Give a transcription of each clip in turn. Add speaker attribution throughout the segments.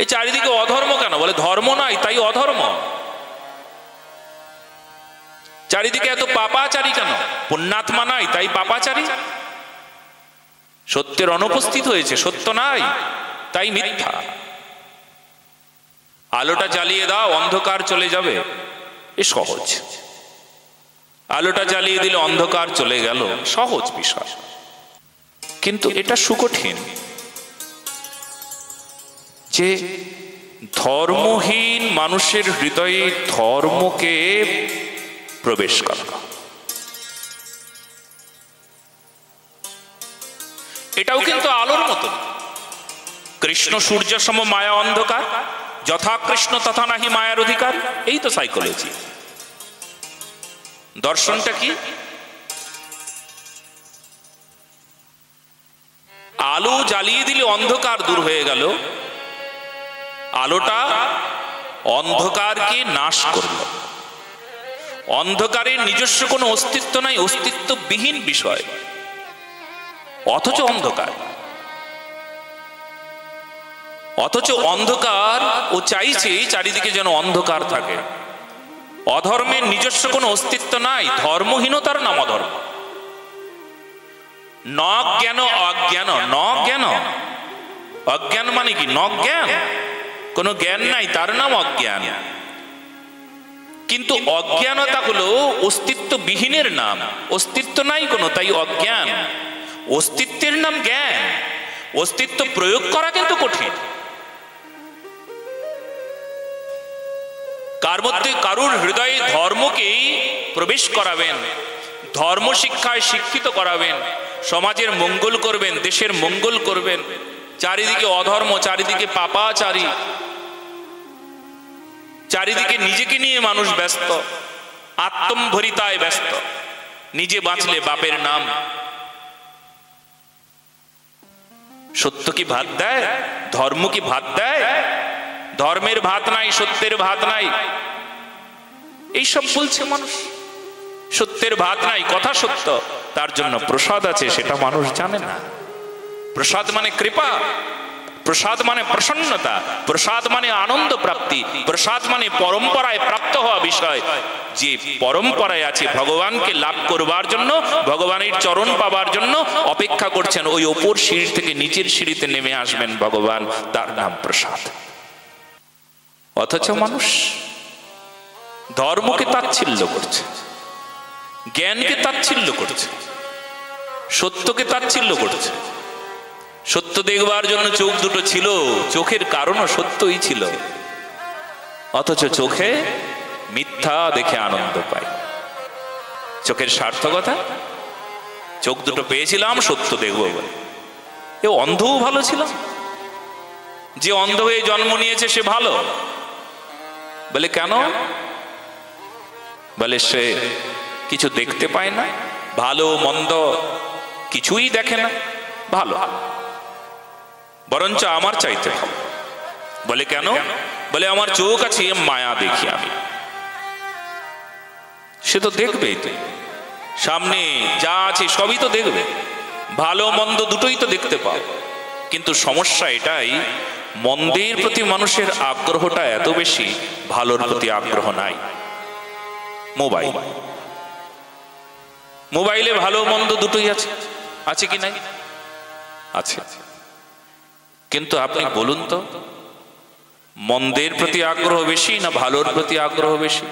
Speaker 1: এই চারিদিকে অধর্ম কেন? বলে ধর্ম নাই তাই অধর্ম। চারিদিকে এত পাপাচারী কেন? পুণ্যাত্মা নাই তাই পাপাচারী। সত্যের অনুপস্থিত হয়েছে, সত্য নাই তাই মিথ্যা। আলোটা জ্বালিয়ে দাও, অন্ধকার চলে যাবে, এ সহজ। আলোটা জ্বালিয়ে দিলে অন্ধকার চলে গেল, সহজ বিষয়। কিন্তু এটা সুকঠিন যে ধর্মহীন মানুষের হৃদয়ে ধর্মকে প্রবেশ করা। এটাও কিন্তু আলোর মতন। কৃষ্ণ সূর্য সম মায়া অন্ধকার, যথা কৃষ্ণ তথা নাহি মায়ার অধিকার। এই তো সাইকোলজি। দর্শনটা কি? আলো জ্বালিয়ে দিলে অন্ধকার দূর হয়ে গেল, আলোটা অন্ধকারকে নাশ করল। অন্ধকারের নিজস্ব কোনো অস্তিত্ব নাই, অস্তিত্ববিহীন বিষয়, অথচ অন্ধকার। অথচ অন্ধকার ও চাইছে চারিদিকে যেন অন্ধকার থাকে। অধর্মের নিজস্ব কোনো অস্তিত্ব নাই, ধর্মহীনতার নাম অধর্ম। ন জ্ঞান অজ্ঞান, ন জ্ঞান অজ্ঞান মানে কি? ন জ্ঞান, কোনো জ্ঞান নাই, তার নাম অজ্ঞান। কিন্তু অজ্ঞানতা হলো অস্তিত্ববিহীনের নাম, অস্তিত্ব নাই কোনো, তাই অজ্ঞান। অস্তিত্বের নাম জ্ঞান। অস্তিত্ব প্রয়োগ করা কিন্তু কঠিন। কার মধ্যে কারুর হৃদয়ে ধর্মকেই প্রবেশ করাবেন, ধর্ম শিক্ষায় শিক্ষিত করাবেন, সমাজের মঙ্গল করবেন, দেশের মঙ্গল করবেন। চারিদিকে অধর্ম, চারিদিকে পাপাচারী, চারিদিকে নিজেকে নিয়ে মানুষ ব্যস্ত, আত্মম্ভরিতায় ব্যস্ত। নিজে বাঁচলে বাপের নাম। সত্য কি ভাত দেয়? ধর্ম কি ভাত দেয়? ধর্মের ভাত নাই, সত্যের ভাত নাই, এইসব বলছে মানুষ। সত্যের ভাত নাই, কথা সত্য, তার জন্য প্রসাদ আছে, সেটা মানুষ জানে না। প্রসাদ মানে কৃপা, প্রসাদ মানে প্রসন্নতা, প্রসাদ মানে আনন্দ প্রাপ্তি, প্রসাদ মানে পরম্পরায় প্রাপ্ত হওয়া বিষয়। যে পরম্পরায় আছে ভগবানকে লাভ করবার জন্য, ভগবানের চরণ পাবার জন্য অপেক্ষা করছেন, ওই ওপর সিঁড়ি থেকে নিচের সিঁড়িতে নেমে আসবেন ভগবান, তার নাম প্রসাদ। অথচ মানুষ ধর্মকে তাচ্ছিল্য করছে, জ্ঞানকে তাচ্ছিল্য করছে, সত্যকে তাচ্ছিল্য করছে। সত্য দেখবার জন্য চোখ দুটো ছিল, চোখের কারণও সত্যই ছিল, অথচ চোখে মিথ্যা দেখে আনন্দ পায়। চোখের সার্থকতা, চোখ দুটো পেয়েছিলাম সত্য দেখবো বলে। এ অন্ধও ভালো ছিল, যে অন্ধ হয়ে জন্ম নিয়েছে সে ভালো। বলে কেন? বলে সে কিছু দেখতে পায় না, ভালো মন্দ কিছুই দেখে না, ভালো, বরঞ্চ আমার চাইতে ভালো। বলে কেন? বলে আমার চোখ আছে, মায়া দেখি আমি। সে তো দেখবেই, তো সামনে যা আছে সবই তো দেখবে, ভালো মন্দ দুটোই তো দেখতে পাও। কিন্তু সমস্যা এটাই, মন্দের প্রতি মানুষের আগ্রহটা এত বেশি, ভালোর প্রতি আগ্রহ নাই। মোবাইল, মোবাইলে ভালো মন্দ দুটোই আছে, আছে কি নাই? আছে। কিন্তু আপনি বলুন তো, মন্দের প্রতি আগ্রহ বেশি না ভালোর প্রতি আগ্রহ বেশি?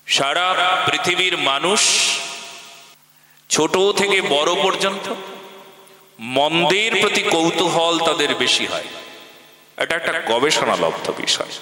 Speaker 1: সারা পৃথিবীর মানুষ ছোট থেকে বড় পর্যন্ত মন্দের প্রতি কৌতূহল তাদের বেশি হয়। এটা একটা গবেষণালব্ধ বিষয়।